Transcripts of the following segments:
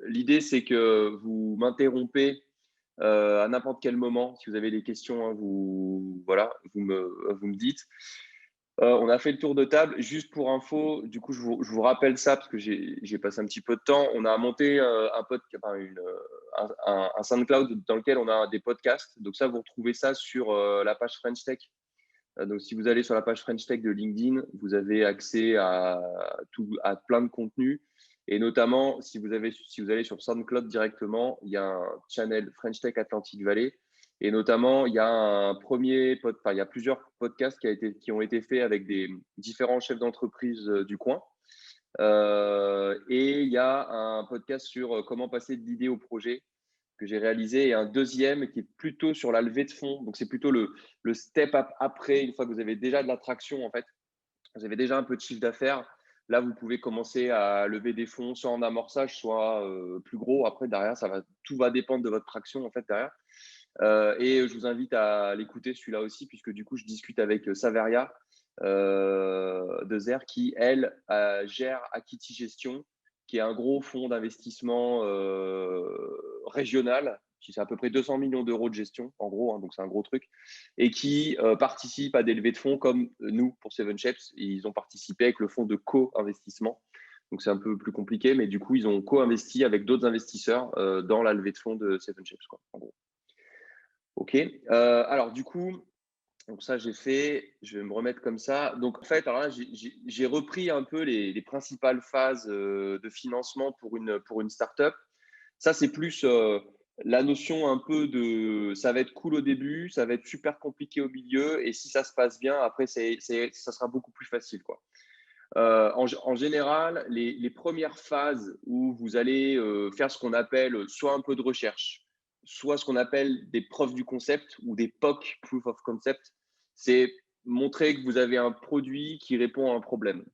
l'idée, c'est que vous m'interrompez à n'importe quel moment. Si vous avez des questions, hein, voilà, vous me dites. On a fait le tour de table. Juste pour info, du coup, je vous rappelle ça parce que j'ai passé un petit peu de temps. On a monté un SoundCloud dans lequel on a des podcasts. Donc ça, vous retrouvez ça sur la page French Tech. Donc, si vous allez sur la page French Tech de LinkedIn, vous avez accès à plein de contenus. Et notamment, si vous allez sur SoundCloud directement, il y a un channel French Tech Atlantic Valley. Et notamment, il y a il y a plusieurs podcasts qui ont été faits avec des différents chefs d'entreprise du coin. Et il y a un podcast sur comment passer de l'idée au projet que j'ai réalisé et un deuxième qui est plutôt sur la levée de fonds. Donc, c'est plutôt le step up après, une fois que vous avez déjà de l'attraction, en fait, vous avez déjà un peu de chiffre d'affaires. Là, vous pouvez commencer à lever des fonds, soit en amorçage, soit plus gros. Après, derrière, tout va dépendre de votre traction, en fait, derrière. Et je vous invite à l'écouter, celui-là aussi, puisque du coup, je discute avec Saveria de Zer, qui, elle, gère Akiti Gestion, qui est un gros fonds d'investissement régional, qui c'est à peu près 200 millions d'euros de gestion, en gros, hein, donc c'est un gros truc, et qui participe à des levées de fonds comme nous pour Seven Shapes. Ils ont participé avec le fonds de co-investissement. Donc c'est un peu plus compliqué, mais du coup, ils ont co-investi avec d'autres investisseurs dans la levée de fonds de Seven Shapes, quoi, en gros. OK. Alors du coup, donc ça, j'ai fait. Je vais me remettre comme ça. Donc en fait, alors là, j'ai repris un peu les principales phases de financement pour une startup. Ça, c'est plus la notion un peu de ça va être cool au début, ça va être super compliqué au milieu, et si ça se passe bien, après, ça sera beaucoup plus facile, quoi. En général, les premières phases où vous allez faire ce qu'on appelle soit un peu de recherche, soit ce qu'on appelle des preuves du concept ou des POC, Proof of Concept, c'est montrer que vous avez un produit qui répond à un problème.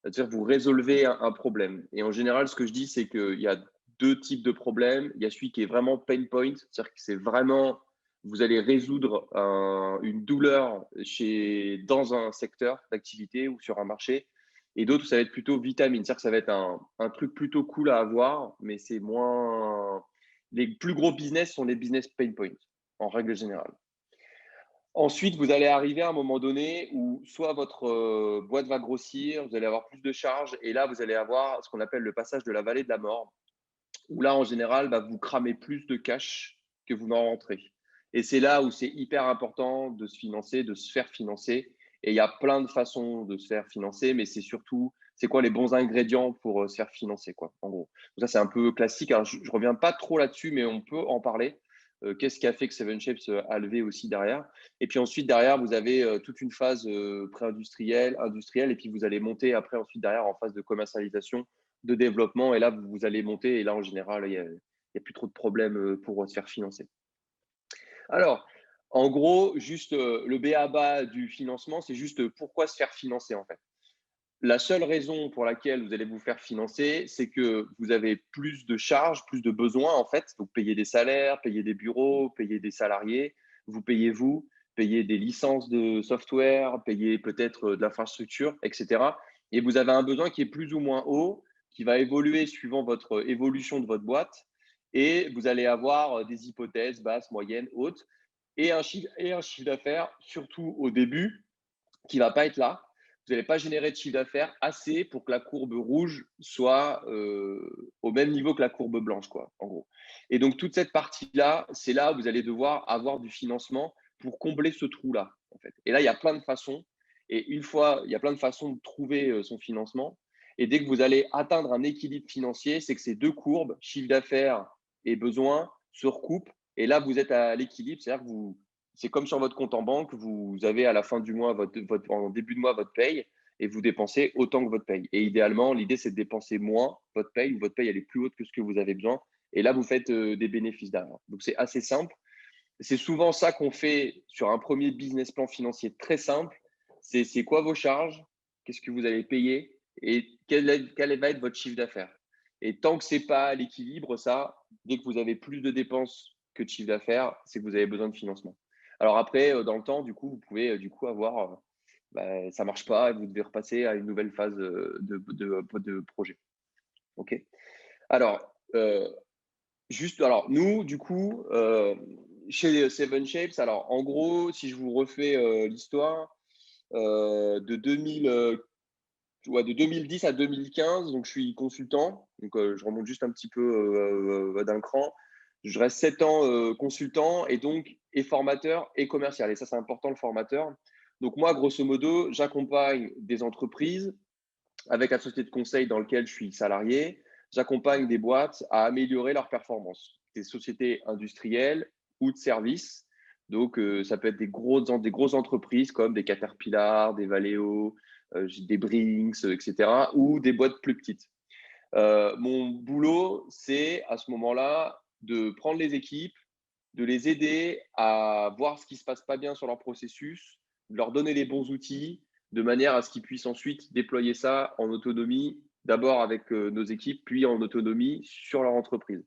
C'est-à-dire que vous résolvez un problème. Et en général, ce que je dis, c'est qu'il y a deux types de problèmes. Il y a celui qui est vraiment pain point, c'est-à-dire que c'est vraiment, vous allez résoudre une douleur dans un secteur d'activité ou sur un marché. Et d'autres, ça va être plutôt vitamine, c'est-à-dire que ça va être un truc plutôt cool à avoir, mais c'est moins. Les plus gros business sont les business pain points, en règle générale. Ensuite, vous allez arriver à un moment donné où soit votre boîte va grossir, vous allez avoir plus de charges, et là, vous allez avoir ce qu'on appelle le passage de la vallée de la mort, où là, en général, bah, vous cramez plus de cash que vous n'en rentrez. Et c'est là où c'est hyper important de se financer, de se faire financer. Et il y a plein de façons de se faire financer, mais c'est surtout, c'est quoi les bons ingrédients pour se faire financer, quoi, en gros. Donc ça, c'est un peu classique. Alors, je ne reviens pas trop là-dessus, mais on peut en parler. Qu'est-ce qui a fait que Seven Shapes a levé aussi derrière? Et puis ensuite, derrière, vous avez toute une phase pré-industrielle, industrielle, et puis vous allez monter après, ensuite, derrière, en phase de commercialisation, de développement. Et là, vous allez monter. Et là, en général, il y a plus trop de problèmes pour se faire financer. Alors, en gros, juste le b.a.-ba du financement, c'est juste pourquoi se faire financer, en fait. La seule raison pour laquelle vous allez vous faire financer, c'est que vous avez plus de charges, plus de besoins, en fait. Donc, payer des salaires, payer des bureaux, payer des salariés, vous payez vous, payer des licences de software, payer peut-être de l'infrastructure, etc. Et vous avez un besoin qui est plus ou moins haut, qui va évoluer suivant votre évolution de votre boîte. Et vous allez avoir des hypothèses basses, moyennes, hautes, et un chiffre d'affaires, surtout au début, qui ne va pas être là. Vous n'allez pas générer de chiffre d'affaires assez pour que la courbe rouge soit au même niveau que la courbe blanche, quoi, en gros. Et donc, toute cette partie-là, c'est là où vous allez devoir avoir du financement pour combler ce trou-là, en fait. Et là, il y a plein de façons. Et une fois, il y a plein de façons de trouver son financement. Et dès que vous allez atteindre un équilibre financier, c'est que ces deux courbes, chiffre d'affaires et besoin, se recoupent. Et là, vous êtes à l'équilibre, c'est-à-dire que c'est comme sur votre compte en banque, vous avez à la fin du mois, en début de mois, votre paye, et vous dépensez autant que votre paye. Et idéalement, l'idée, c'est de dépenser moins votre paye, ou votre paye, elle est plus haute que ce que vous avez besoin. Et là, vous faites des bénéfices derrière. Donc, c'est assez simple. C'est souvent ça qu'on fait sur un premier business plan financier très simple. C'est quoi vos charges? Qu'est-ce que vous allez payer? Et quel va être votre chiffre d'affaires? Et tant que ce n'est pas à l'équilibre, ça, dès que vous avez plus de dépenses que de chiffre d'affaires, c'est que vous avez besoin de financement. Alors après, dans le temps, du coup, vous pouvez avoir, ça ne marche pas et vous devez repasser à une nouvelle phase de projet. OK. Alors, Euh, Juste, alors nous, du coup, chez Seven Shapes, alors en gros, si je vous refais l'histoire, de 2000, ouais, de 2010 à 2015, donc je suis consultant, donc je remonte juste un petit peu d'un cran. Je reste 7 ans consultant et donc et formateur et commercial. Et ça, c'est important, le formateur. Donc moi, grosso modo, j'accompagne des entreprises avec la société de conseil dans laquelle je suis salarié. J'accompagne des boîtes à améliorer leur performance, des sociétés industrielles ou de services. Donc, ça peut être des grosses entreprises comme des Caterpillar, des Valeo, des Brinks, etc., ou des boîtes plus petites. Mon boulot, c'est à ce moment-là de prendre les équipes, de les aider à voir ce qui ne se passe pas bien sur leur processus, de leur donner les bons outils, de manière à ce qu'ils puissent ensuite déployer ça en autonomie, d'abord avec nos équipes, puis en autonomie sur leur entreprise.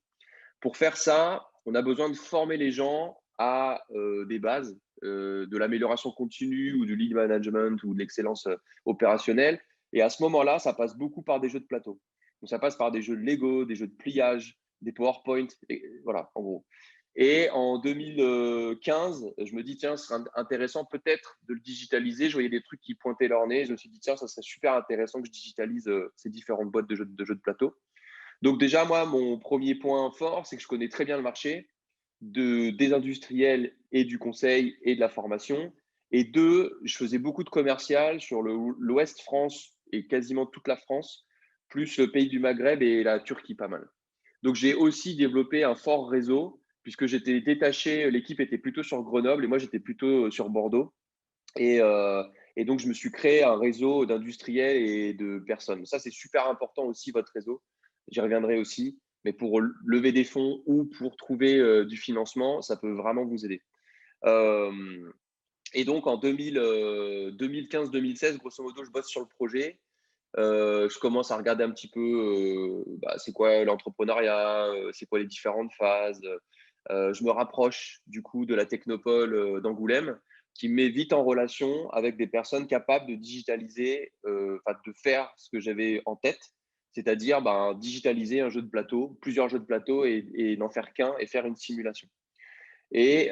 Pour faire ça, on a besoin de former les gens à des bases, de l'amélioration continue ou du lead management ou de l'excellence opérationnelle. Et à ce moment-là, ça passe beaucoup par des jeux de plateau. Donc, ça passe par des jeux de Lego, des jeux de pliage, des PowerPoint, et voilà, en gros. Et en 2015, je me dis, tiens, ce serait intéressant peut-être de le digitaliser. Je voyais des trucs qui pointaient leur nez. Je me suis dit, tiens, ça serait super intéressant que je digitalise ces différentes boîtes de jeux de plateau. Donc déjà, moi, mon premier point fort, c'est que je connais très bien le marché des industriels et du conseil et de la formation. Et deux, je faisais beaucoup de commercial sur l'Ouest France et quasiment toute la France, plus le pays du Maghreb et la Turquie pas mal. Donc j'ai aussi développé un fort réseau puisque j'étais détaché, l'équipe était plutôt sur Grenoble et moi j'étais plutôt sur Bordeaux. Et, euh, et donc je me suis créé un réseau d'industriels et de personnes. Ça c'est super important aussi, votre réseau. J'y reviendrai aussi. Mais pour lever des fonds ou pour trouver du financement, ça peut vraiment vous aider. Euh, et donc en 2015-2016, grosso modo, je bosse sur le projet. Je commence à regarder un petit peu c'est quoi l'entrepreneuriat, c'est quoi les différentes phases. Je me rapproche du coup de la Technopole d'Angoulême qui me met vite en relation avec des personnes capables de digitaliser, de faire ce que j'avais en tête, c'est-à-dire digitaliser un jeu de plateau, plusieurs jeux de plateau et n'en faire qu'un et faire une simulation. Et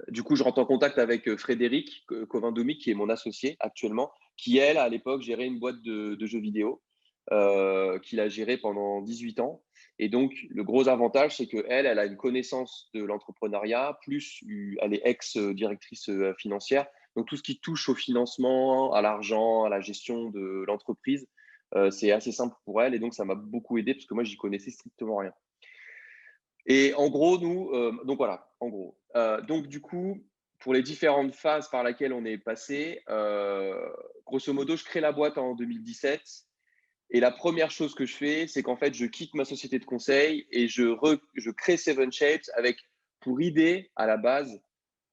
du coup, je rentre en contact avec Frédéric Covindomi, qui est mon associé actuellement, qui, elle, à l'époque, gérait une boîte de jeux vidéo qu'il a gérée pendant 18 ans. Et donc, le gros avantage, c'est qu'elle, elle a une connaissance de l'entrepreneuriat, plus elle est ex-directrice financière. Donc, tout ce qui touche au financement, à l'argent, à la gestion de l'entreprise, c'est assez simple pour elle. Et donc, ça m'a beaucoup aidé parce que moi, j'y connaissais strictement rien. Et en gros, nous, donc voilà, en gros. Donc du coup, pour les différentes phases par lesquelles on est passé, grosso modo, je crée la boîte en 2017. Et la première chose que je fais, c'est qu'en fait, je quitte ma société de conseil et je crée Seven Shapes avec pour idée à la base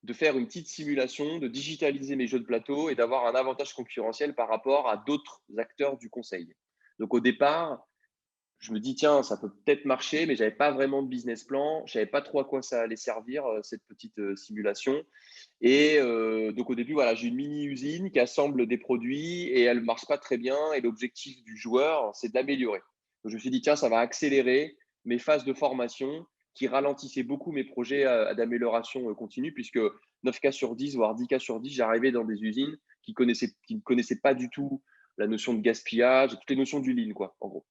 de faire une petite simulation, de digitaliser mes jeux de plateau et d'avoir un avantage concurrentiel par rapport à d'autres acteurs du conseil. Donc au départ, je me dis, tiens, ça peut peut-être marcher, mais je n'avais pas vraiment de business plan. Je ne savais pas trop à quoi ça allait servir, cette petite simulation. Et donc, au début, voilà, j'ai une mini-usine qui assemble des produits et elle ne marche pas très bien. Et l'objectif du joueur, c'est de l'améliorer. Donc, je me suis dit, tiens, ça va accélérer mes phases de formation qui ralentissaient beaucoup mes projets d'amélioration continue, puisque 9 cas sur 10, voire 10 cas sur 10, j'arrivais dans des usines qui ne connaissaient pas du tout la notion de gaspillage, toutes les notions du lean, quoi, en gros,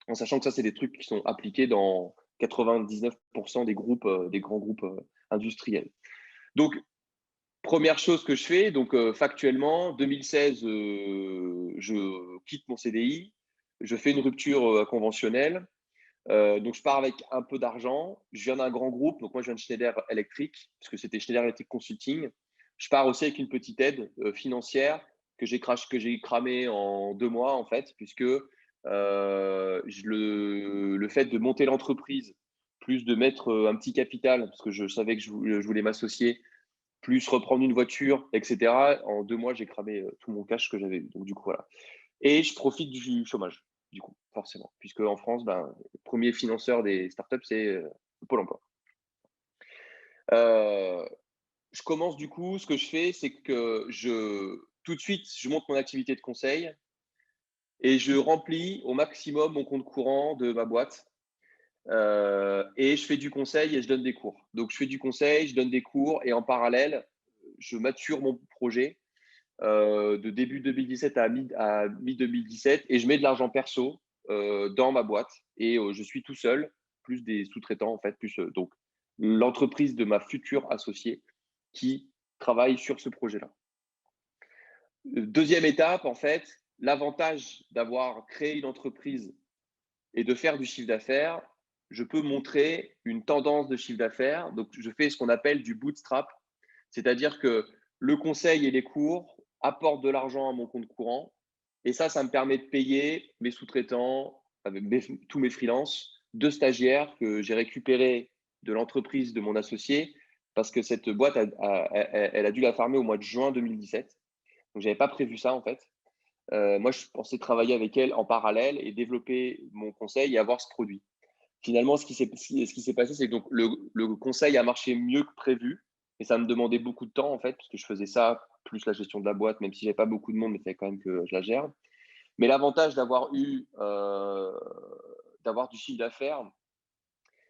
en sachant que ça, c'est des trucs qui sont appliqués dans 99% des groupes, des grands groupes industriels. Donc, première chose que je fais, donc factuellement, 2016, je quitte mon CDI, je fais une rupture conventionnelle. Donc, je pars avec un peu d'argent. Je viens d'un grand groupe, donc moi, je viens de Schneider Electric, parce que c'était Schneider Electric Consulting. Je pars aussi avec une petite aide financière que j'ai cramé en 2 mois, en fait, puisque le fait de monter l'entreprise, plus de mettre un petit capital, parce que je savais que je voulais m'associer, plus reprendre une voiture, etc. En 2 mois, j'ai cramé tout mon cash que j'avais eu. Donc, du coup, voilà. Et je profite du chômage, du coup, forcément, puisque en France, le premier financeur des startups, c'est Pôle emploi. Euh, je commence du coup, ce que je fais, c'est que tout de suite, je monte mon activité de conseil et je remplis au maximum mon compte courant de ma boîte. Et je fais du conseil et je donne des cours. Donc, je fais du conseil, je donne des cours et en parallèle, je mature mon projet de début 2017 à mi-2017 et je mets de l'argent perso dans ma boîte et je suis tout seul, plus des sous-traitants en fait, plus donc l'entreprise de ma future associée qui travaille sur ce projet-là. Deuxième étape, en fait, l'avantage d'avoir créé une entreprise et de faire du chiffre d'affaires, je peux montrer une tendance de chiffre d'affaires. Donc, je fais ce qu'on appelle du bootstrap, c'est-à-dire que le conseil et les cours apportent de l'argent à mon compte courant. Et ça me permet de payer mes sous-traitants, tous mes freelances, 2 stagiaires que j'ai récupérés de l'entreprise de mon associé parce que cette boîte, elle a dû la fermer au mois de juin 2017. Donc, je n'avais pas prévu ça en fait. Moi, je pensais travailler avec elle en parallèle et développer mon conseil et avoir ce produit. Finalement, ce qui s'est passé, c'est que donc, le conseil a marché mieux que prévu et ça me demandait beaucoup de temps en fait, parce que je faisais ça plus la gestion de la boîte, même si j'avais pas beaucoup de monde, mais il fallait quand même que je la gère. Mais l'avantage d'avoir du chiffre d'affaires,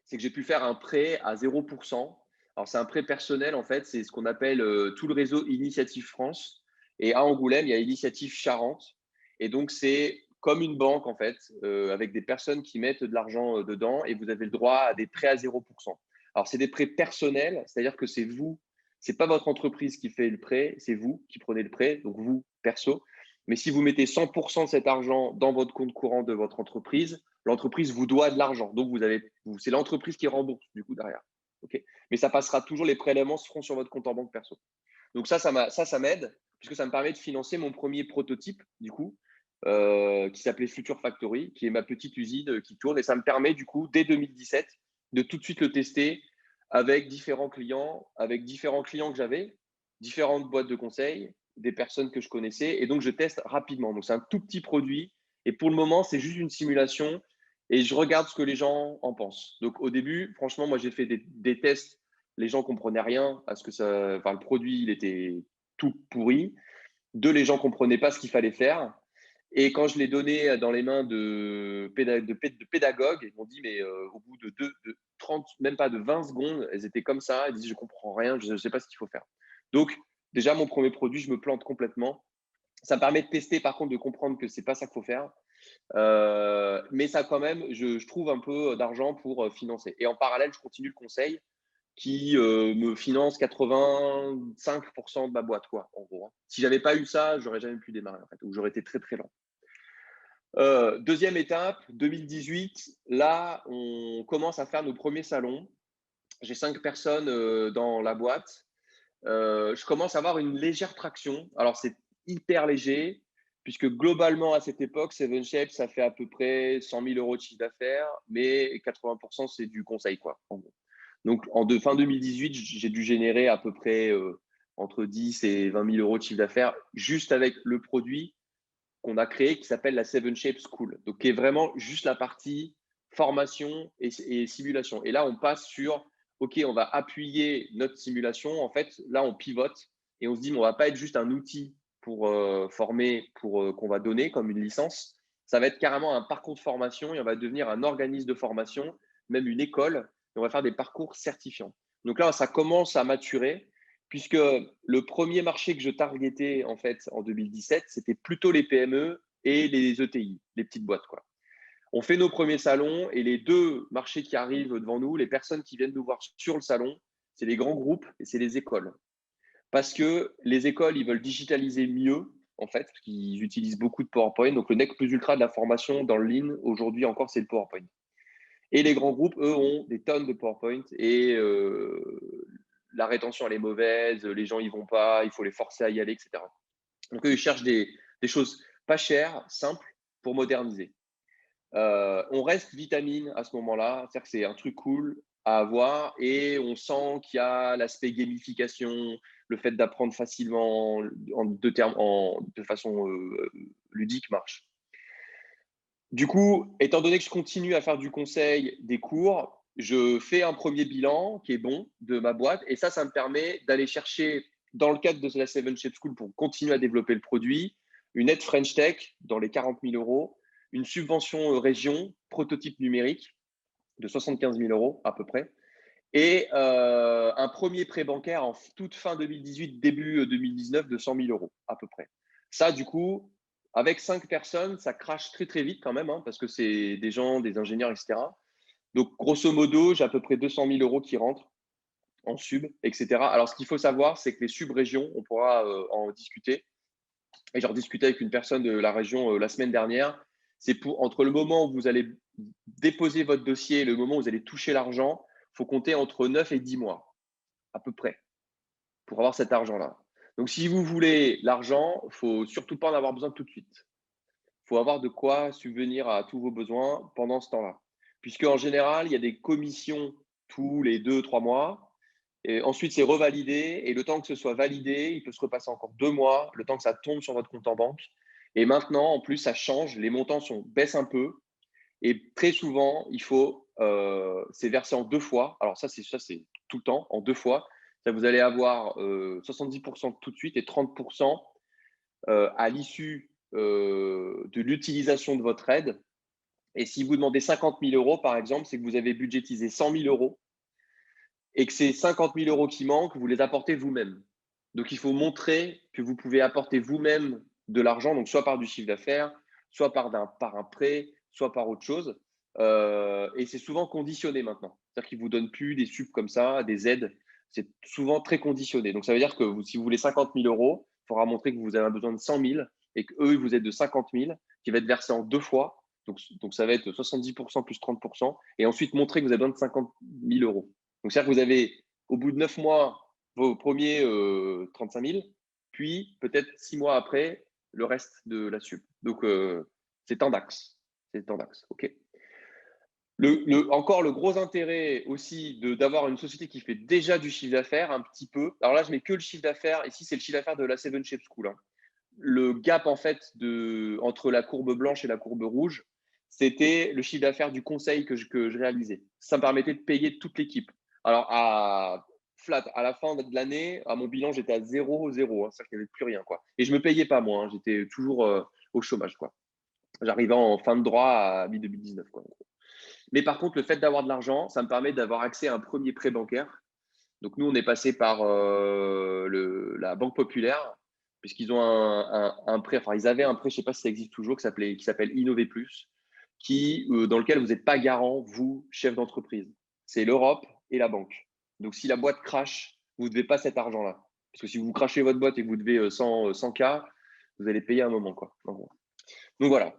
c'est que j'ai pu faire un prêt à 0%. Alors, c'est un prêt personnel, en fait. C'est ce qu'on appelle tout le réseau Initiative France. Et à Angoulême, il y a Initiative Charente. Et donc, c'est comme une banque, en fait, avec des personnes qui mettent de l'argent dedans et vous avez le droit à des prêts à 0%. Alors, c'est des prêts personnels, c'est-à-dire que c'est vous, c'est pas votre entreprise qui fait le prêt, c'est vous qui prenez le prêt, donc vous, perso. Mais si vous mettez 100% de cet argent dans votre compte courant de votre entreprise, l'entreprise vous doit de l'argent. Donc, c'est l'entreprise qui rembourse du coup derrière. Okay, mais ça passera toujours, les prélèvements se feront sur votre compte en banque perso. Donc ça m'aide puisque ça me permet de financer mon premier prototype du coup, qui s'appelait Future Factory, qui est ma petite usine qui tourne. Et ça me permet du coup, dès 2017, de tout de suite le tester avec différents clients que j'avais, différentes boîtes de conseil, des personnes que je connaissais. Et donc, je teste rapidement. Donc, c'est un tout petit produit. Et pour le moment, c'est juste une simulation et je regarde ce que les gens en pensent. Donc, au début, franchement, moi, j'ai fait des tests. Les gens ne comprenaient rien à ce que ça. Enfin, le produit, il était tout pourri. Deux, les gens ne comprenaient pas ce qu'il fallait faire. Et quand je l'ai donné dans les mains de pédagogues, ils m'ont dit, mais au bout de 30, même pas de 20 secondes, elles étaient comme ça. Elles disent, je ne comprends rien, je ne sais pas ce qu'il faut faire. Donc, déjà, mon premier produit, je me plante complètement. Ça me permet de tester, par contre, de comprendre que ce n'est pas ça qu'il faut faire. Mais ça, quand même, je trouve un peu d'argent pour financer. Et en parallèle, je continue le conseil qui me finance 85% de ma boîte, quoi, en gros. Si j'avais pas eu ça, j'aurais jamais pu démarrer, en fait, ou j'aurais été très, très lent. Deuxième étape, 2018, là, on commence à faire nos premiers salons. J'ai 5 personnes dans la boîte. Je commence à avoir une légère traction. Alors, c'est hyper léger, puisque globalement, à cette époque, Seven Shapes, ça fait à peu près 100 000 euros de chiffre d'affaires, mais 80%, c'est du conseil, quoi, en gros. Donc, fin 2018, j'ai dû générer à peu près entre 10 et 20 000 euros de chiffre d'affaires juste avec le produit qu'on a créé qui s'appelle la Seven Shapes School. Donc, qui est vraiment juste la partie formation et simulation. Et là, on passe sur, OK, on va appuyer notre simulation. En fait, là, on pivote et on se dit, mais on ne va pas être juste un outil pour former, qu'on va donner comme une licence. Ça va être carrément un parcours de formation et on va devenir un organisme de formation, même une école, et on va faire des parcours certifiants. Donc là, ça commence à maturer puisque le premier marché que je targetais en fait en 2017, c'était plutôt les PME et les ETI, les petites boîtes, quoi. On fait nos premiers salons et les deux marchés qui arrivent devant nous, les personnes qui viennent nous voir sur le salon, c'est les grands groupes et c'est les écoles. Parce que les écoles, ils veulent digitaliser mieux, en fait, parce qu'ils utilisent beaucoup de PowerPoint. Donc, le nec plus ultra de la formation dans le Lean, aujourd'hui encore, c'est le PowerPoint. Et les grands groupes, eux, ont des tonnes de PowerPoint et la rétention, elle est mauvaise, les gens n'y vont pas, il faut les forcer à y aller, etc. Donc, eux, ils cherchent des choses pas chères, simples, pour moderniser. On reste vitamine à ce moment-là, c'est-à-dire que c'est un truc cool à avoir et on sent qu'il y a l'aspect gamification, le fait d'apprendre facilement de façon ludique marche. Du coup, étant donné que je continue à faire du conseil, des cours, je fais un premier bilan qui est bon de ma boîte et ça me permet d'aller chercher, dans le cadre de la Seven Shapes School, pour continuer à développer le produit, une aide French Tech dans les 40 000 euros, une subvention région, prototype numérique de 75 000 euros à peu près, et un premier prêt bancaire en toute fin 2018, début 2019 de 100 000 euros à peu près. Ça, du coup, avec 5 personnes, ça crache très très vite quand même, hein, parce que c'est des gens, des ingénieurs, etc. Donc, grosso modo, j'ai à peu près 200 000 euros qui rentrent en sub, etc. Alors, ce qu'il faut savoir, c'est que les sub-régions, on pourra en discuter. Et j'ai rediscuté avec une personne de la région la semaine dernière. C'est pour entre le moment où vous allez déposer votre dossier et le moment où vous allez toucher l'argent, il faut compter entre 9 et 10 mois, à peu près, pour avoir cet argent-là. Donc, si vous voulez l'argent, il ne faut surtout pas en avoir besoin tout de suite. Il faut avoir de quoi subvenir à tous vos besoins pendant ce temps-là. Puisque en général, il y a des commissions tous les 2, 3 mois. Et ensuite, c'est revalidé. Et le temps que ce soit validé, il peut se repasser encore 2 mois, le temps que ça tombe sur votre compte en banque. Et maintenant, en plus, ça change. Les montants baissent un peu. Et très souvent, c'est versé en 2 fois. Alors ça, c'est tout le temps, en 2 fois. Ça, vous allez avoir 70% tout de suite et 30% à l'issue de l'utilisation de votre aide. Et si vous demandez 50 000 euros, par exemple, c'est que vous avez budgétisé 100 000 euros et que ces 50 000 euros qui manquent, vous les apportez vous-même. Donc, il faut montrer que vous pouvez apporter vous-même de l'argent, donc soit par du chiffre d'affaires, soit par un prêt, soit par autre chose. Et c'est souvent conditionné maintenant. C'est-à-dire qu'ils ne vous donnent plus des subs comme ça, des aides. C'est souvent très conditionné. Donc, ça veut dire que si vous voulez 50 000 euros, il faudra montrer que vous avez besoin de 100 000 et qu'eux, ils vous aident de 50 000, qui va être versé en 2 fois. Donc, ça va être 70% plus 30%. Et ensuite, montrer que vous avez besoin de 50 000 euros. Donc, c'est-à-dire que vous avez, au bout de 9 mois, vos premiers 35 000, puis peut-être 6 mois après, le reste de la sub. Donc, c'est en DAX. C'est en DAX. OK. Encore le gros intérêt aussi d'avoir une société qui fait déjà du chiffre d'affaires un petit peu. Alors là, je mets que le chiffre d'affaires. Ici, c'est le chiffre d'affaires de la Seven Shape School. Hein. Le gap, en fait, entre la courbe blanche et la courbe rouge, c'était le chiffre d'affaires du conseil que je réalisais. Ça me permettait de payer toute l'équipe. Alors, à la fin de l'année, à mon bilan, j'étais à 0, 0. Hein, c'est-à-dire qu'il n'y avait plus rien. Quoi. Et je ne me payais pas, moi. Hein, j'étais toujours au chômage. Quoi. J'arrivais en fin de droit à mi-2019. Mais par contre, le fait d'avoir de l'argent, ça me permet d'avoir accès à un premier prêt bancaire. Donc, nous, on est passé par la Banque Populaire, puisqu'ils ont un prêt, enfin, ils avaient un prêt, je ne sais pas si ça existe toujours, qui s'appelle Innover Plus, dans lequel vous n'êtes pas garant, vous, chef d'entreprise. C'est l'Europe et la banque. Donc, si la boîte crache, vous ne devez pas cet argent-là. Parce que si vous crachez votre boîte et que vous devez 100K, vous allez payer un moment. Quoi. Donc, voilà.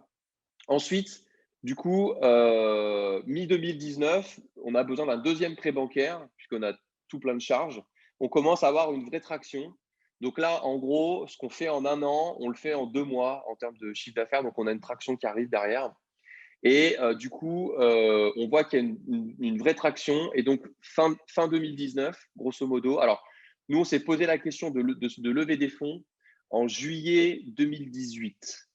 Ensuite, du coup, mi-2019, on a besoin d'un deuxième prêt bancaire, puisqu'on a tout plein de charges. On commence à avoir une vraie traction. Donc là, en gros, ce qu'on fait en un an, on le fait en 2 mois en termes de chiffre d'affaires. Donc, on a une traction qui arrive derrière. Et du coup, on voit qu'il y a une vraie traction. Et donc, fin 2019, grosso modo. Alors, nous, on s'est posé la question de lever des fonds en juillet 2018.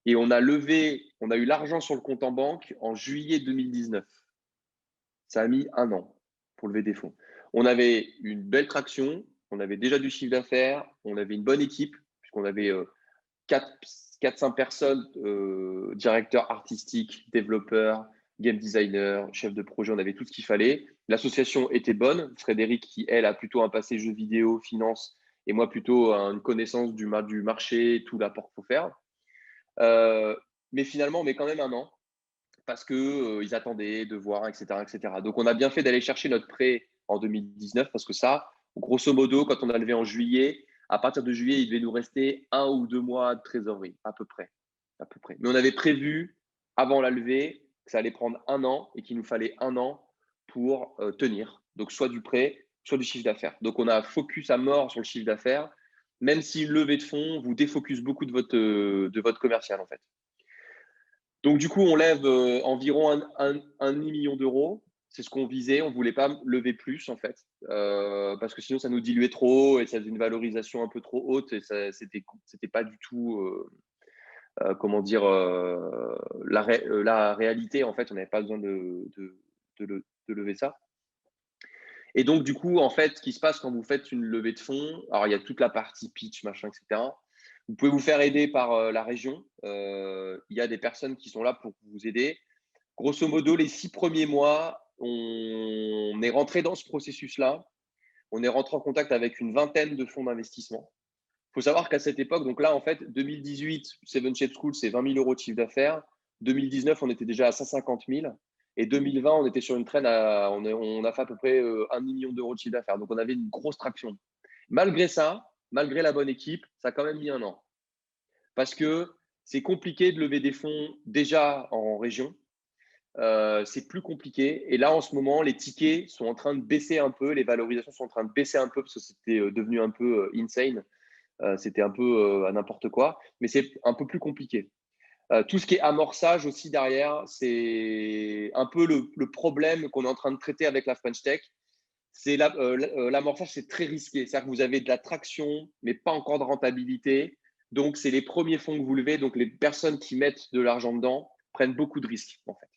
Et on a eu l'argent sur le compte en banque en juillet 2019. Ça a mis un an pour lever des fonds. On avait une belle traction, on avait déjà du chiffre d'affaires, on avait une bonne équipe, puisqu'on avait 4-5 personnes, directeurs artistiques, développeurs, game designers, chefs de projet, on avait tout ce qu'il fallait. L'association était bonne. Frédéric, qui, elle, a plutôt un passé jeux vidéo, finance, et moi, plutôt une connaissance du marché, tout l'apport qu'il faut faire. Mais finalement, on met quand même un an parce qu'ils attendaient de voir, etc., etc. Donc, on a bien fait d'aller chercher notre prêt en 2019 parce que ça, grosso modo, quand on a levé en juillet, à partir de juillet, il devait nous rester 1 ou 2 mois de trésorerie, à peu près. Mais on avait prévu, avant la levée, que ça allait prendre un an et qu'il nous fallait un an pour tenir. Donc, soit du prêt, soit du chiffre d'affaires. Donc, on a focus à mort sur le chiffre d'affaires, même si une levée de fonds vous défocus beaucoup de votre commercial, en fait. Donc, du coup, on lève environ un demi-million d'euros. C'est ce qu'on visait. On ne voulait pas lever plus, en fait, parce que sinon, ça nous diluait trop et ça faisait une valorisation un peu trop haute et c'était pas du tout, comment dire, la réalité. En fait, on n'avait pas besoin de lever ça. Et donc, du coup, en fait, ce qui se passe quand vous faites une levée de fonds, alors il y a toute la partie pitch, machin, etc. Vous pouvez vous faire aider par la région. Il y a des personnes qui sont là pour vous aider. Grosso modo, les 6 premiers mois, on est rentré dans ce processus-là. On est rentré en contact avec une vingtaine de fonds d'investissement. Il faut savoir qu'à cette époque, donc là, en fait, 2018, Seven Shape School, c'est 20 000 euros de chiffre d'affaires. 2019, on était déjà à 150 000. Et 2020, on était sur une traîne on a fait à peu près 1 million d'euros de chiffre d'affaires. Donc, on avait une grosse traction. Malgré ça, malgré la bonne équipe, ça a quand même mis un an. Parce que c'est compliqué de lever des fonds déjà en région. C'est plus compliqué. Et là, en ce moment, les tickets sont en train de baisser un peu, les valorisations sont en train de baisser un peu parce que c'était devenu un peu insane. C'était un peu à n'importe quoi, mais c'est un peu plus compliqué. Tout ce qui est amorçage aussi derrière, c'est un peu le problème qu'on est en train de traiter avec la French Tech. L'amorçage, c'est très risqué. C'est-à-dire que vous avez de la traction, mais pas encore de rentabilité. Donc, c'est les premiers fonds que vous levez. Donc, les personnes qui mettent de l'argent dedans prennent beaucoup de risques, en fait.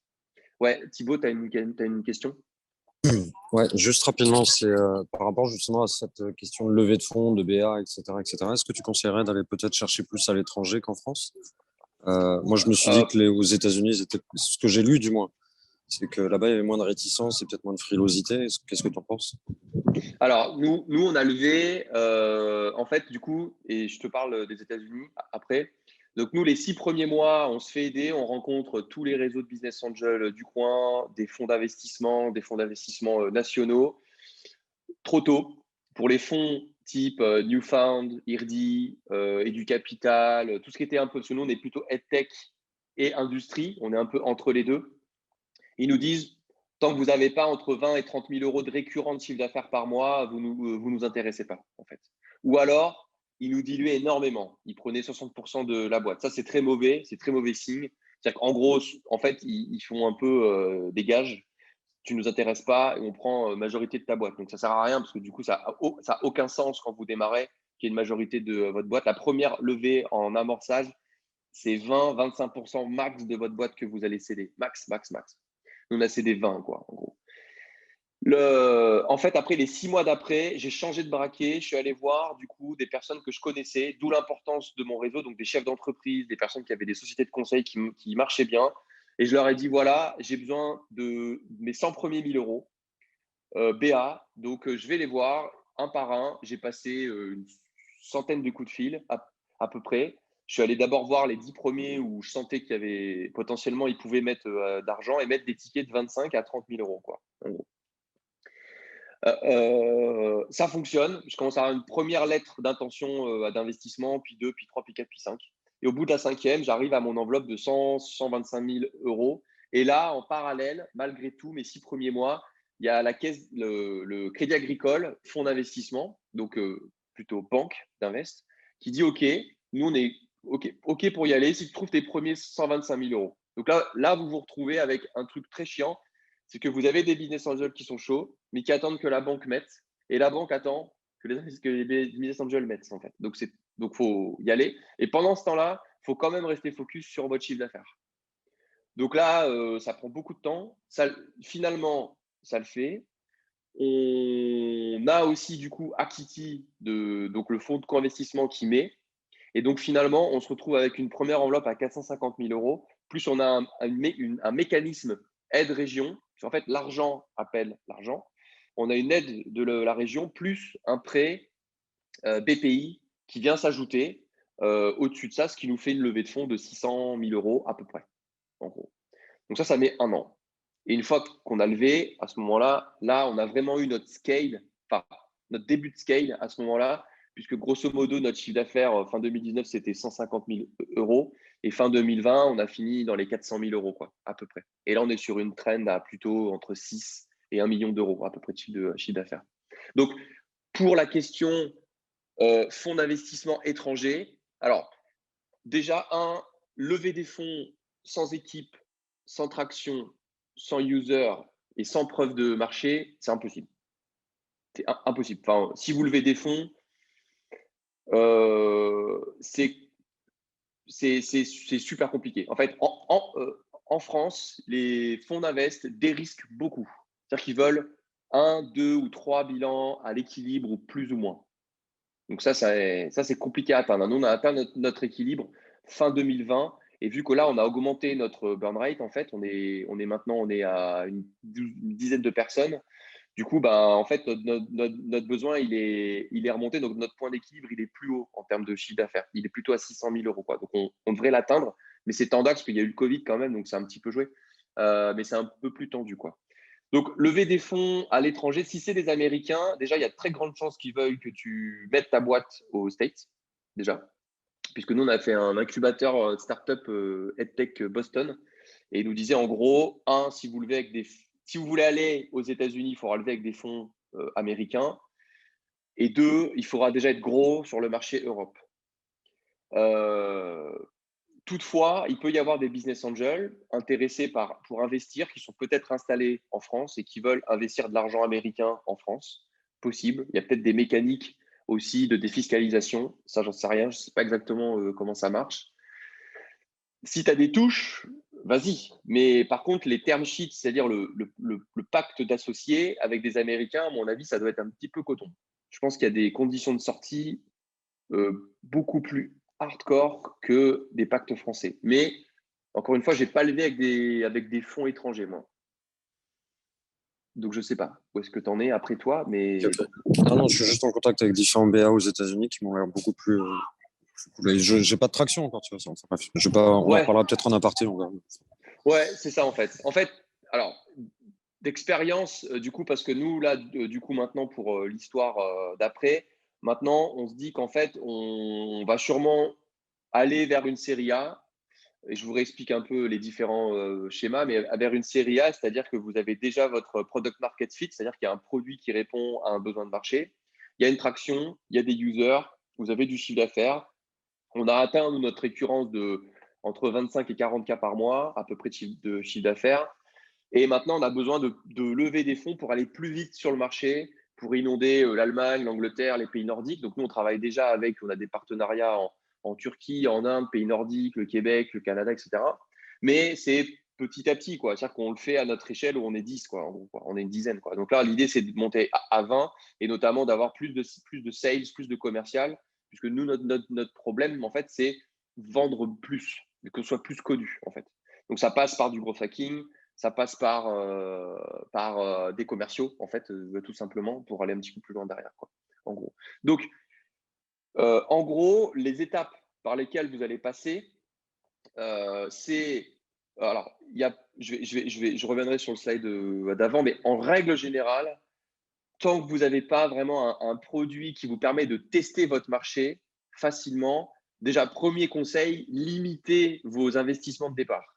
Ouais, Thibaut, tu as une question? Ouais, juste rapidement, c'est par rapport justement à cette question de levée de fonds, de BA, etc., etc. Est-ce que tu conseillerais d'aller peut-être chercher plus à l'étranger qu'en France? Moi, je me suis dit Euh, que aux États-Unis, c'était ce que j'ai lu du moins, c'est que là-bas, il y avait moins de réticence et peut-être moins de frilosité. Qu'est-ce que tu en penses? Alors, nous, on a levé, en fait, du coup, et je te parle des États-Unis après. Donc, nous, les 6 premiers mois, on se fait aider, on rencontre tous les réseaux de business angels du coin, des fonds d'investissement nationaux, trop tôt. Pour les fonds type Newfound, IRDI, EduCapital, tout ce qui était un peu, parce que nous, on est plutôt EdTech et industrie, on est un peu entre les deux. Ils nous disent, tant que vous n'avez pas entre 20 et 30 000 euros de récurrent de chiffre d'affaires par mois, vous nous intéressez pas, en fait. Ou alors, ils nous diluaient énormément. Ils prenaient 60% de la boîte. Ça, c'est très mauvais signe. C'est-à-dire qu'en gros, en fait, ils font un peu des gages. Tu ne nous intéresses pas et on prend majorité de ta boîte. Donc, ça ne sert à rien parce que du coup, ça n'a aucun sens quand vous démarrez qu'il y ait une majorité de votre boîte. La première levée en amorçage, c'est 20-25% max de votre boîte que vous allez céder. Max, max, max. Nous, on a cédé 20, quoi, en gros. En fait, après les 6 mois d'après, j'ai changé de braquet. Je suis allé voir du coup des personnes que je connaissais, d'où l'importance de mon réseau, donc des chefs d'entreprise, des personnes qui avaient des sociétés de conseil qui marchaient bien. Et je leur ai dit voilà, j'ai besoin de mes 100 premiers 1000 euros BA. Donc, je vais les voir un par un. J'ai passé une centaine de coups de fil à peu près. Je suis allé d'abord voir les 10 premiers où je sentais qu'il y avait potentiellement, ils pouvaient mettre d'argent et mettre des tickets de 25 à 30 000 euros, quoi, en gros. Ça fonctionne. Je commence à avoir une première lettre d'intention d'investissement, puis deux, puis trois, puis quatre, puis cinq. Et au bout de la cinquième, j'arrive à mon enveloppe de 125 000 euros. Et là, en parallèle, malgré tout, mes 6 premiers mois, il y a la caisse, le Crédit Agricole, fonds d'investissement, donc plutôt banque d'invest, qui dit OK, nous on est OK pour y aller si tu trouves tes premiers 125 000 euros. Donc là, vous vous retrouvez avec un truc très chiant, c'est que vous avez des business angels qui sont chauds, mais qui attendent que la banque mette, et la banque attend que les business angels mettent, en fait. Donc, faut y aller. Et pendant ce temps-là, il faut quand même rester focus sur votre chiffre d'affaires. Donc là, ça prend beaucoup de temps. Finalement, ça le fait. On a aussi, du coup, Akiti, donc le fonds de co-investissement qui met. Et donc, finalement, on se retrouve avec une première enveloppe à 450 000 euros. Plus on a un mécanisme aide région. En fait, l'argent appelle l'argent. On a une aide de la région plus un prêt BPI qui vient s'ajouter au-dessus de ça, ce qui nous fait une levée de fonds de 600 000 euros à peu près, en gros. Donc ça met un an. Et une fois qu'on a levé, à ce moment-là, là, on a vraiment eu notre scale, enfin, notre début de scale à ce moment-là, puisque grosso modo, notre chiffre d'affaires fin 2019, c'était 150 000 euros. Et fin 2020, on a fini dans les 400 000 euros, quoi, à peu près. Et là, on est sur une trend à plutôt entre 6 et 1 million d'euros, à peu près de chiffre d'affaires. Donc, pour la question fonds d'investissement étrangers, alors, déjà, lever des fonds sans équipe, sans traction, sans user et sans preuve de marché, c'est impossible. C'est impossible. Enfin, si vous levez des fonds, c'est super compliqué. En fait, en France, les fonds d'invest dérisquent beaucoup. C'est-à-dire qu'ils veulent un, deux ou trois bilans à l'équilibre ou plus ou moins. Donc ça c'est compliqué à atteindre. Nous, on a atteint notre équilibre fin 2020. Et vu que là, on a augmenté notre burn rate, en fait, on est à une dizaine de personnes. Du coup, en fait, notre besoin, il est remonté. Donc, notre point d'équilibre, il est plus haut en termes de chiffre d'affaires. Il est plutôt à 600 000 euros, quoi. Donc, on devrait l'atteindre. Mais c'est tendax parce qu'il y a eu le Covid quand même. Donc, c'est un petit peu joué. Mais c'est un peu plus tendu, quoi. Donc, lever des fonds à l'étranger, si c'est des Américains, déjà, il y a de très grandes chances qu'ils veuillent que tu mettes ta boîte aux States, déjà. Puisque nous, on a fait un incubateur startup EdTech Boston. Et il nous disait en gros, si vous voulez aller aux États-Unis, il faudra lever avec des fonds américains. Et deux, il faudra déjà être gros sur le marché Europe. Euh, Toutefois, il peut y avoir des business angels intéressés pour investir, qui sont peut-être installés en France et qui veulent investir de l'argent américain en France. Possible. Il y a peut-être des mécaniques aussi de défiscalisation. Ça, j'en sais rien. Je ne sais pas exactement comment ça marche. Si tu as des touches, vas-y. Mais par contre, les term sheets, c'est-à-dire le pacte d'associés avec des Américains, à mon avis, ça doit être un petit peu coton. Je pense qu'il y a des conditions de sortie beaucoup plus hardcore que des pactes français. Mais encore une fois, je n'ai pas levé avec des fonds étrangers, moi. Donc, je ne sais pas où est-ce que tu en es après toi, mais Non, non, je suis juste en contact avec différents BA aux États-Unis qui m'ont l'air beaucoup plus. Mais je n'ai pas de traction encore, tu vois. Enfin, bref, je vais pas, on en ouais, reparlera peut-être en aparté. On verra. ouais, c'est ça en fait. En fait, alors, d'expérience, du coup, parce que nous, là, du coup, maintenant, pour l'histoire d'après, maintenant, on se dit qu'en fait, on va sûrement aller vers une série A. Et je vous réexplique un peu les différents schémas, mais vers une série A, c'est-à-dire que vous avez déjà votre product market fit, c'est-à-dire qu'il y a un produit qui répond à un besoin de marché. Il y a une traction, il y a des users, vous avez du chiffre d'affaires. On a atteint notre récurrence de entre 25 et 40 cas par mois, à peu près de chiffre d'affaires. Et maintenant, on a besoin de lever des fonds pour aller plus vite sur le marché, pour inonder l'Allemagne, l'Angleterre, les pays nordiques. Donc, nous, on travaille déjà on a des partenariats en Turquie, en Inde, pays nordiques, le Québec, le Canada, etc. Mais c'est petit à petit, quoi. C'est-à-dire qu'on le fait à notre échelle où on est 10, quoi, en gros, quoi. On est une dizaine, quoi. Donc là, l'idée, c'est de monter à 20 et notamment d'avoir plus de sales, plus de commercial, puisque nous, notre problème, en fait, c'est vendre plus, que ce soit plus connu, en fait. Donc, ça passe par du growth hacking, ça passe par des commerciaux, en fait, tout simplement, pour aller un petit peu plus loin derrière, quoi, en gros. Donc, en gros, les étapes par lesquelles vous allez passer, c'est. Alors, je reviendrai sur le slide d'avant, mais en règle générale, tant que vous n'avez pas vraiment un produit qui vous permet de tester votre marché facilement, déjà, premier conseil, limitez vos investissements de départ.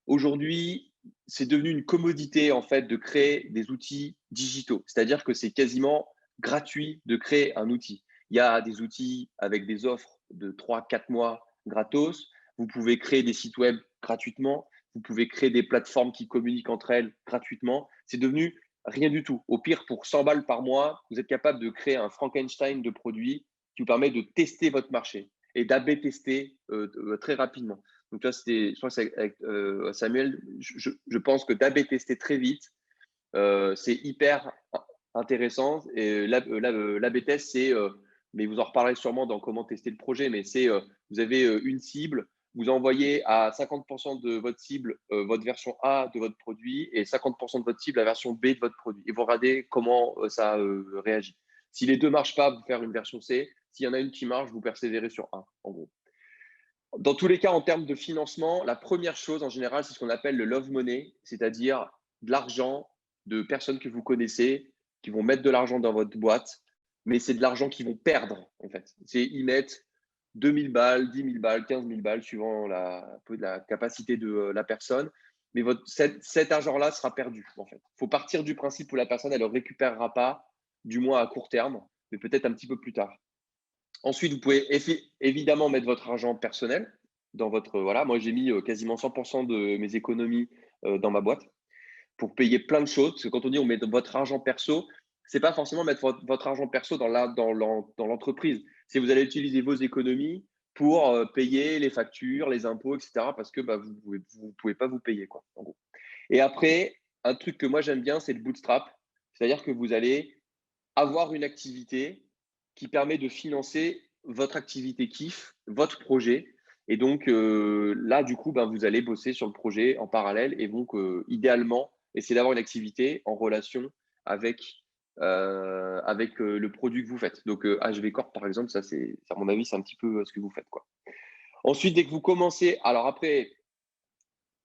Aujourd'hui, c'est devenu une commodité en fait de créer des outils digitaux. C'est-à-dire que c'est quasiment gratuit de créer un outil. Il y a des outils avec des offres de 3-4 mois gratos. Vous pouvez créer des sites web gratuitement. Vous pouvez créer des plateformes qui communiquent entre elles gratuitement. C'est devenu rien du tout. Au pire, pour 100 balles par mois, vous êtes capable de créer un Frankenstein de produits qui vous permet de tester votre marché et d'AB tester très rapidement. Donc là, je crois que c'est avec Samuel, je pense que d'AB tester très vite, c'est hyper intéressant. Et l'AB test, mais vous en reparlerez sûrement dans comment tester le projet, mais vous avez une cible, vous envoyez à 50% de votre cible votre version A de votre produit et 50% de votre cible la version B de votre produit. Et vous regardez comment ça réagit. Si les deux ne marchent pas, vous faites une version C. S'il y en a une qui marche, vous persévérez sur A, en gros. Dans tous les cas, en termes de financement, la première chose en général, c'est ce qu'on appelle le love money, c'est-à-dire de l'argent de personnes que vous connaissez qui vont mettre de l'argent dans votre boîte, mais c'est de l'argent qu'ils vont perdre en fait. Ils mettent 2000 balles, 10 000 balles, 15 000 balles, suivant la capacité de la personne. Mais cet argent-là sera perdu en fait. Il faut partir du principe où la personne, elle ne le récupérera pas, du moins à court terme, mais peut-être un petit peu plus tard. Ensuite, vous pouvez évidemment mettre votre argent personnel dans votre. Voilà, moi, j'ai mis quasiment 100% de mes économies dans ma boîte pour payer plein de choses. Parce que quand on dit on met votre argent perso, c'est pas forcément mettre votre argent perso dans l'entreprise. C'est vous allez utiliser vos économies pour payer les factures, les impôts, etc. Parce que vous pouvez pas vous payer, quoi, en gros. Et après, un truc que moi j'aime bien, c'est le bootstrap. C'est-à-dire que vous allez avoir une activité qui permet de financer votre activité kiff, votre projet. Et donc là, du coup, ben, vous allez bosser sur le projet en parallèle et donc idéalement, essayer d'avoir une activité en relation avec, le produit que vous faites. Donc HV Corp, par exemple, ça, à mon avis, c'est un petit peu ce que vous faites, quoi. Ensuite, dès que vous commencez, alors après,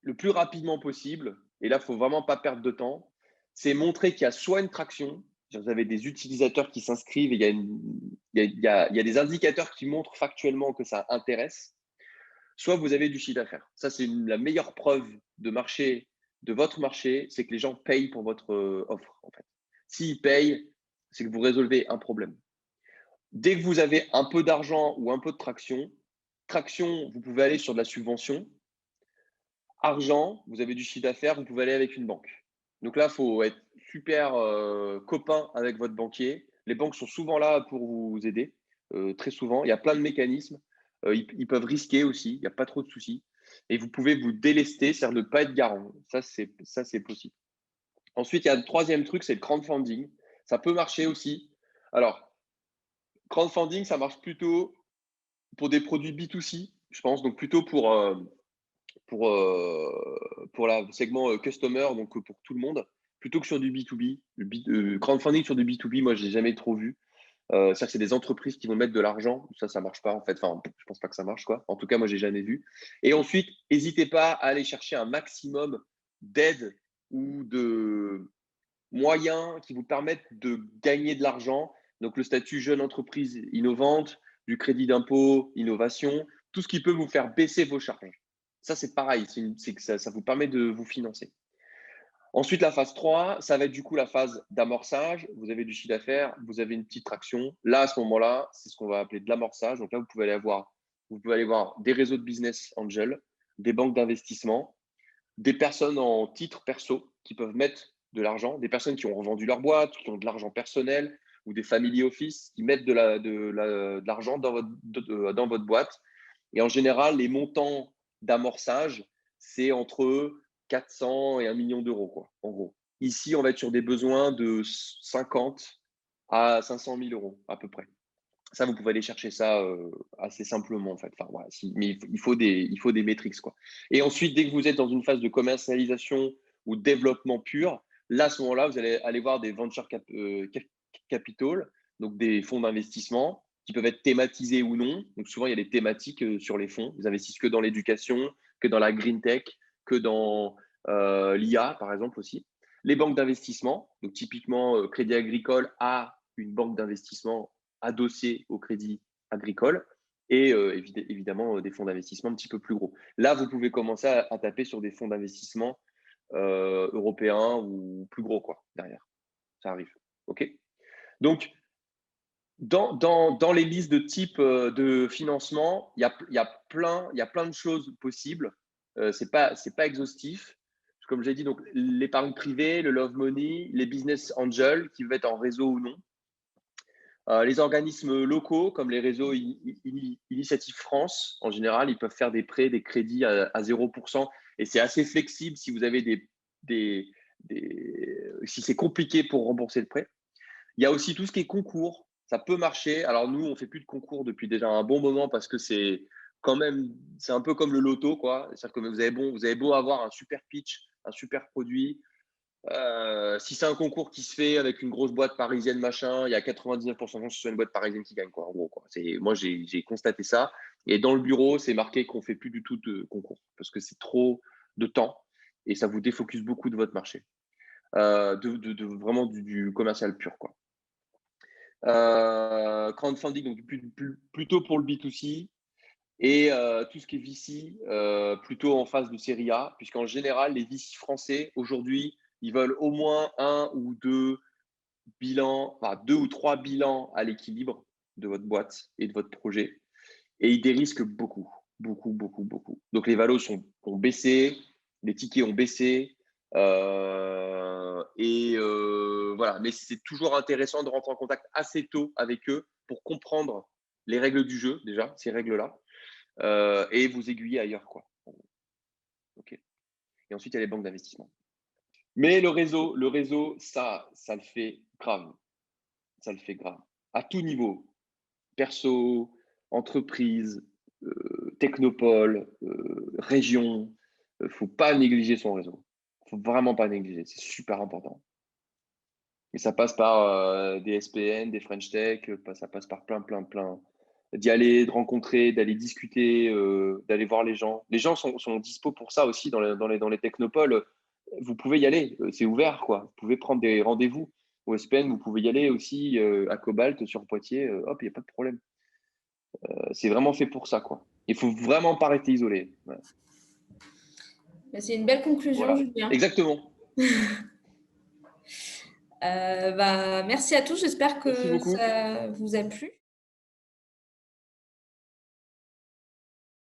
le plus rapidement possible, et là, il ne faut vraiment pas perdre de temps, c'est montrer qu'il y a soit une traction, vous avez des utilisateurs qui s'inscrivent et il y a des indicateurs qui montrent factuellement que ça intéresse, soit vous avez du chiffre d'affaires. Ça, c'est la meilleure preuve de votre marché, c'est que les gens payent pour votre offre, en fait. S'ils payent, c'est que vous résolvez un problème. Dès que vous avez un peu d'argent ou un peu de traction, vous pouvez aller sur de la subvention. Argent, vous avez du chiffre d'affaires, vous pouvez aller avec une banque. Donc là, il faut être super copain avec votre banquier. Les banques sont souvent là pour vous aider, très souvent. Il y a plein de mécanismes. Ils peuvent risquer aussi, il n'y a pas trop de soucis. Et vous pouvez vous délester, c'est-à-dire ne pas être garant. Ça, c'est possible. Ensuite, il y a le troisième truc, c'est le crowdfunding. Ça peut marcher aussi. Alors, crowdfunding, ça marche plutôt pour des produits B2C, je pense, donc plutôt pour le segment customer, donc pour tout le monde, plutôt que sur du B2B. Crowdfunding sur du B2B, moi, je l'ai jamais trop vu. C'est-à-dire que c'est des entreprises qui vont mettre de l'argent. Ça marche pas en fait. Enfin, je pense pas que ça marche, quoi. En tout cas, moi, j'ai jamais vu. Et ensuite, n'hésitez pas à aller chercher un maximum d'aide ou de moyens qui vous permettent de gagner de l'argent. Donc, le statut jeune entreprise innovante, du crédit d'impôt, innovation, tout ce qui peut vous faire baisser vos charges. Ça, c'est pareil, c'est que ça vous permet de vous financer. Ensuite, la phase 3, ça va être du coup la phase d'amorçage. Vous avez du chiffre d'affaires, vous avez une petite traction. Là, à ce moment-là, c'est ce qu'on va appeler de l'amorçage. Donc là, vous pouvez aller voir des réseaux de business angel, des banques d'investissement, des personnes en titre perso qui peuvent mettre de l'argent, des personnes qui ont revendu leur boîte, qui ont de l'argent personnel ou des family office qui mettent de l'argent dans votre boîte. Et en général, les montants d'amorçage, c'est entre 400 et 1 million d'euros, quoi, en gros. Ici, on va être sur des besoins de 50 à 500 000 euros, à peu près. Ça, vous pouvez aller chercher ça assez simplement, en fait. Enfin, voilà, mais il faut des métriques, quoi. Et ensuite, dès que vous êtes dans une phase de commercialisation ou de développement pur, là, à ce moment-là, vous allez aller voir des venture capital, donc des fonds d'investissement qui peuvent être thématisés ou non. Donc, souvent, il y a des thématiques sur les fonds. Ils investissent que dans l'éducation, que dans la green tech, que dans l'IA, par exemple, aussi. Les banques d'investissement, donc typiquement Crédit Agricole a une banque d'investissement adossés au crédit agricole et évidemment des fonds d'investissement un petit peu plus gros. Là, vous pouvez commencer à taper sur des fonds d'investissement européens ou plus gros, quoi, derrière. Ça arrive. OK. Donc, dans les listes de type de financement, il y a plein de choses possibles. C'est pas exhaustif. Comme j'ai dit, donc l'épargne privée, le love money, les business angels qui veulent être en réseau ou non. Les organismes locaux, comme les réseaux Initiative France, en général, ils peuvent faire des prêts, des crédits à 0%. Et c'est assez flexible si vous avez si c'est compliqué pour rembourser le prêt. Il y a aussi tout ce qui est concours. Ça peut marcher. Alors, nous, on ne fait plus de concours depuis déjà un bon moment parce que c'est un peu comme le loto, quoi. C'est-à-dire que vous avez beau avoir un super pitch, un super produit, si c'est un concours qui se fait avec une grosse boîte parisienne, machin, il y a 99% de chances que ce soit une boîte parisienne qui gagne, quoi, en gros, quoi. Moi, j'ai constaté ça. Et dans le bureau, c'est marqué qu'on ne fait plus du tout de concours parce que c'est trop de temps et ça vous défocus beaucoup de votre marché. Vraiment du commercial pur, quoi. Crowdfunding, donc plutôt pour le B2C et tout ce qui est VC, plutôt en phase de série A, puisqu'en général, les VC français, aujourd'hui, ils veulent au moins un ou deux bilans, enfin 2 ou 3 bilans à l'équilibre de votre boîte et de votre projet. Et ils dérisquent beaucoup, beaucoup, beaucoup, beaucoup. Donc les valos ont baissé, les tickets ont baissé. Voilà, mais c'est toujours intéressant de rentrer en contact assez tôt avec eux pour comprendre les règles du jeu, déjà, ces règles-là, et vous aiguiller ailleurs, quoi. OK. Et ensuite, il y a les banques d'investissement. Mais le réseau, ça le fait grave. Ça le fait grave. À tout niveau. perso, entreprise, technopole, région. Il ne faut pas négliger son réseau. Il ne faut vraiment pas négliger. C'est super important. Et ça passe par des SPN, des French Tech, ça passe par plein. D'y aller, de rencontrer, d'aller discuter, d'aller voir les gens. Les gens sont dispo pour ça aussi dans les technopoles. Vous pouvez y aller, c'est ouvert, quoi. Vous pouvez prendre des rendez-vous. Au SPN, vous pouvez y aller aussi à Cobalt, sur Poitiers. Hop, il n'y a pas de problème. C'est vraiment fait pour ça, quoi. Il faut vraiment pas rester isolé. Ouais. C'est une belle conclusion, Voilà. Julien. Exactement. Merci à tous. J'espère que ça vous a plu.